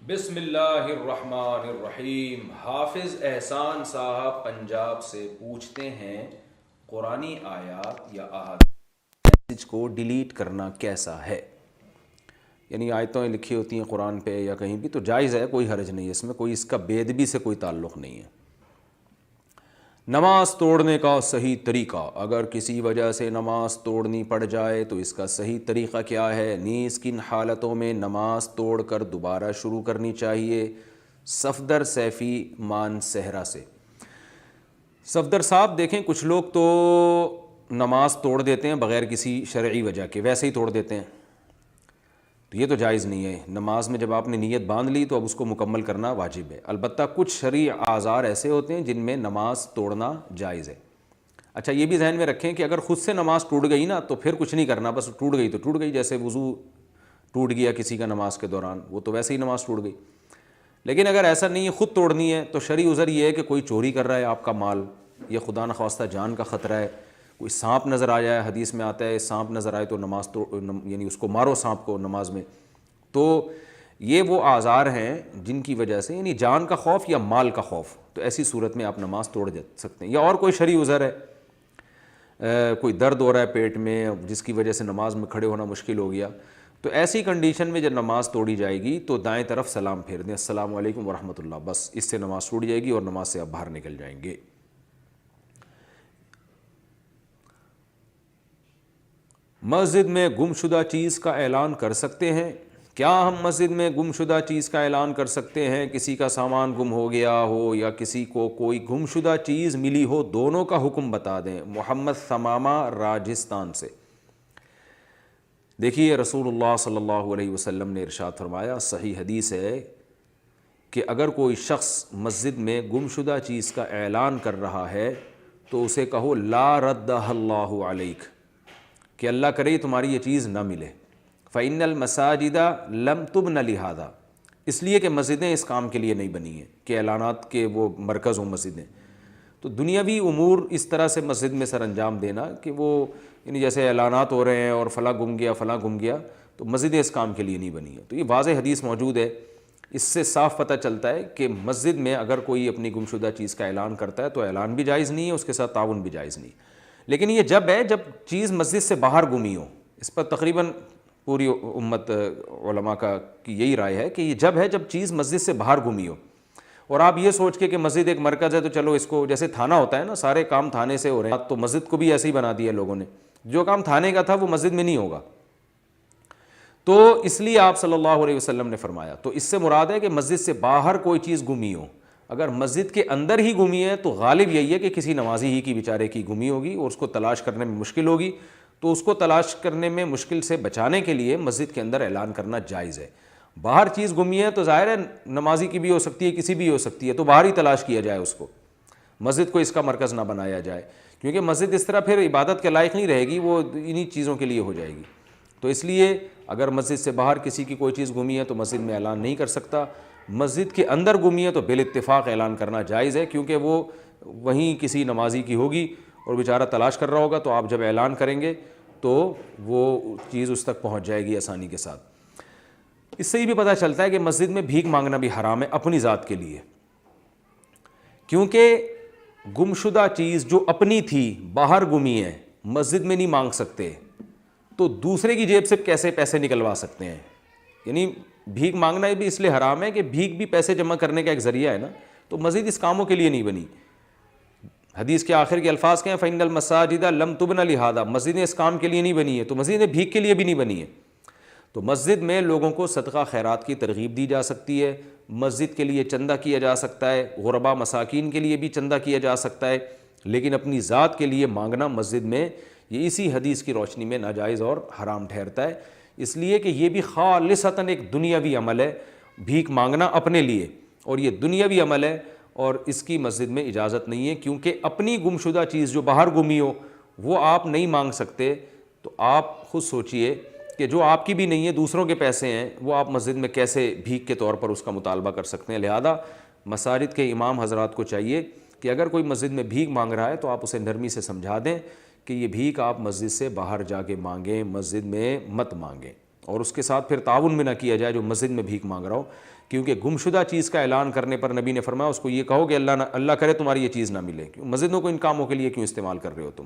بسم اللہ الرحمن الرحیم۔ حافظ احسان صاحب پنجاب سے پوچھتے ہیں قرآنی آیات یا احادیث کو ڈیلیٹ کرنا کیسا ہے؟ یعنی آیتیں لکھی ہوتی ہیں قرآن پہ یا کہیں بھی تو جائز ہے، کوئی حرج نہیں ہے اس میں، کوئی اس کا بے ادبی سے کوئی تعلق نہیں ہے۔ نماز توڑنے کا صحیح طریقہ، اگر کسی وجہ سے نماز توڑنی پڑ جائے تو اس کا صحیح طریقہ کیا ہے؟ نیز کن حالتوں میں نماز توڑ کر دوبارہ شروع کرنی چاہیے؟ صفدر سیفی مان صحرا سے۔ صفدر صاحب دیکھیں، کچھ لوگ تو نماز توڑ دیتے ہیں بغیر کسی شرعی وجہ کے، ویسے ہی توڑ دیتے ہیں، تو یہ تو جائز نہیں ہے۔ نماز میں جب آپ نے نیت باندھ لی تو اب اس کو مکمل کرنا واجب ہے۔ البتہ کچھ شرعی اعذار ایسے ہوتے ہیں جن میں نماز توڑنا جائز ہے۔ اچھا، یہ بھی ذہن میں رکھیں کہ اگر خود سے نماز ٹوٹ گئی نا تو پھر کچھ نہیں کرنا، بس ٹوٹ گئی تو ٹوٹ گئی، جیسے وضو ٹوٹ گیا کسی کا نماز کے دوران، وہ تو ویسے ہی نماز ٹوٹ گئی۔ لیکن اگر ایسا نہیں ہے، خود توڑنی ہے، تو شرعی عذر یہ ہے کہ کوئی چوری کر رہا ہے آپ کا مال، یہ خدا نخواستہ جان کا خطرہ ہے، کوئی سانپ نظر آ جائے، حدیث میں آتا ہے سانپ نظر آئے تو نماز یعنی اس کو مارو سانپ کو نماز میں، تو یہ وہ اعذار ہیں جن کی وجہ سے، یعنی جان کا خوف یا مال کا خوف، تو ایسی صورت میں آپ نماز توڑ سکتے ہیں۔ یا اور کوئی شرعی عذر ہے، کوئی درد ہو رہا ہے پیٹ میں جس کی وجہ سے نماز میں کھڑے ہونا مشکل ہو گیا، تو ایسی کنڈیشن میں جب نماز توڑی جائے گی تو دائیں طرف سلام پھیر دیں، السلام علیکم ورحمۃ اللہ، بس اس سے نماز ٹوٹ جائے گی اور نماز سے آپ باہر نکل جائیں گے۔ مسجد میں گم شدہ چیز کا اعلان کر سکتے ہیں؟ کیا ہم مسجد میں گم شدہ چیز کا اعلان کر سکتے ہیں؟ کسی کا سامان گم ہو گیا ہو یا کسی کو کوئی گم شدہ چیز ملی ہو، دونوں کا حکم بتا دیں۔ محمد ثمامہ راجستھان سے۔ دیکھیے، رسول اللہ صلی اللہ علیہ وسلم نے ارشاد فرمایا، صحیح حدیث ہے کہ اگر کوئی شخص مسجد میں گم شدہ چیز کا اعلان کر رہا ہے تو اسے کہو لا ردہ اللہ علیک، کہ اللہ کرے تمہاری یہ چیز نہ ملے۔ فَإِنَّ الْمَسَاجِدَ لَمْ تُبْنَ لِهَذَا، اس لیے کہ مسجدیں اس کام کے لیے نہیں بنی ہیں کہ اعلانات کے وہ مرکز ہوں مسجدیں۔ تو دنیاوی امور اس طرح سے مسجد میں سر انجام دینا کہ وہ یعنی جیسے اعلانات ہو رہے ہیں اور فلاں گم گیا فلاں گم گیا، تو مسجدیں اس کام کے لیے نہیں بنی ہیں۔ تو یہ واضح حدیث موجود ہے، اس سے صاف پتہ چلتا ہے کہ مسجد میں اگر کوئی اپنی گمشدہ چیز کا اعلان کرتا ہے تو اعلان بھی جائز نہیں ہے، اس کے ساتھ تعاون بھی جائز نہیں۔ لیکن یہ جب ہے جب چیز مسجد سے باہر گمی ہو، اس پر تقریباً پوری امت علماء کی یہی رائے ہے کہ یہ جب ہے جب چیز مسجد سے باہر گمی ہو، اور آپ یہ سوچ کے کہ مسجد ایک مرکز ہے تو چلو اس کو، جیسے تھانہ ہوتا ہے نا، سارے کام تھانے سے ہو رہے ہیں، تو مسجد کو بھی ایسے ہی بنا دیا لوگوں نے، جو کام تھانے کا تھا وہ مسجد میں نہیں ہوگا۔ تو اس لیے آپ صلی اللہ علیہ وسلم نے فرمایا، تو اس سے مراد ہے کہ مسجد سے باہر کوئی چیز گمی ہو۔ اگر مسجد کے اندر ہی گمی ہے تو غالب یہی ہے کہ کسی نمازی ہی کی بیچارے کی گمی ہوگی اور اس کو تلاش کرنے میں مشکل ہوگی، تو اس کو تلاش کرنے میں مشکل سے بچانے کے لیے مسجد کے اندر اعلان کرنا جائز ہے۔ باہر چیز گمی ہے تو ظاہر ہے نمازی کی بھی ہو سکتی ہے، کسی بھی ہو سکتی ہے، تو باہر ہی تلاش کیا جائے اس کو، مسجد کو اس کا مرکز نہ بنایا جائے، کیونکہ مسجد اس طرح پھر عبادت کے لائق نہیں رہے گی، وہ انہی چیزوں کے لیے ہو جائے گی۔ تو اس لیے اگر مسجد سے باہر کسی کی کوئی چیز گمی ہے تو مسجد میں اعلان نہیں کر سکتا، مسجد کے اندر گمی ہے تو بالاتفاق اعلان کرنا جائز ہے، کیونکہ وہ وہیں کسی نمازی کی ہوگی اور بیچارہ تلاش کر رہا ہوگا، تو آپ جب اعلان کریں گے تو وہ چیز اس تک پہنچ جائے گی آسانی کے ساتھ۔ اس سے یہ بھی پتہ چلتا ہے کہ مسجد میں بھیک مانگنا بھی حرام ہے اپنی ذات کے لیے، کیونکہ گمشدہ چیز جو اپنی تھی باہر گمی ہے، مسجد میں نہیں مانگ سکتے، تو دوسرے کی جیب سے کیسے پیسے نکلوا سکتے ہیں؟ یعنی بھیک مانگنا بھی اس لیے حرام ہے کہ بھیک بھی پیسے جمع کرنے کا ایک ذریعہ ہے نا، تو مسجد اس کاموں کے لیے نہیں بنی۔ حدیث کے آخر کے الفاظ کیا ہیں؟ فَإِنَّ الْمَسَاجِدَ لَمْ تُبْنَ لِهَذَا، مسجدیں اس کام کے لیے نہیں بنی ہے، تو مسجدیں بھیک کے لیے بھی نہیں بنی ہے۔ تو مسجد میں لوگوں کو صدقہ خیرات کی ترغیب دی جا سکتی ہے، مسجد کے لیے چندہ کیا جا سکتا ہے، غربا مساکین کے لیے بھی چندہ کیا جا سکتا ہے، لیکن اپنی ذات کے لیے مانگنا مسجد میں یہ اسی حدیث کی روشنی میں ناجائز اور حرام ٹھہرتا ہے، اس لیے کہ یہ بھی خالصتاً ایک دنیاوی عمل ہے، بھیک مانگنا اپنے لیے، اور یہ دنیاوی عمل ہے اور اس کی مسجد میں اجازت نہیں ہے، کیونکہ اپنی گمشدہ چیز جو باہر گمی ہو وہ آپ نہیں مانگ سکتے، تو آپ خود سوچئے کہ جو آپ کی بھی نہیں ہے، دوسروں کے پیسے ہیں، وہ آپ مسجد میں کیسے بھیک کے طور پر اس کا مطالبہ کر سکتے ہیں۔ لہذا مساجد کے امام حضرات کو چاہیے کہ اگر کوئی مسجد میں بھیک مانگ رہا ہے تو آپ اسے نرمی سے سمجھا دیں کہ یہ بھیک آپ مسجد سے باہر جا کے مانگیں، مسجد میں مت مانگیں۔ اور اس کے ساتھ پھر تعاون بھی نہ کیا جائے جو مسجد میں بھیک مانگ رہا ہو، کیونکہ گمشدہ چیز کا اعلان کرنے پر نبی نے فرمایا اس کو یہ کہو کہ اللہ کرے تمہاری یہ چیز نہ ملے، کیوں مسجدوں کو ان کاموں کے لیے کیوں استعمال کر رہے ہو تم؟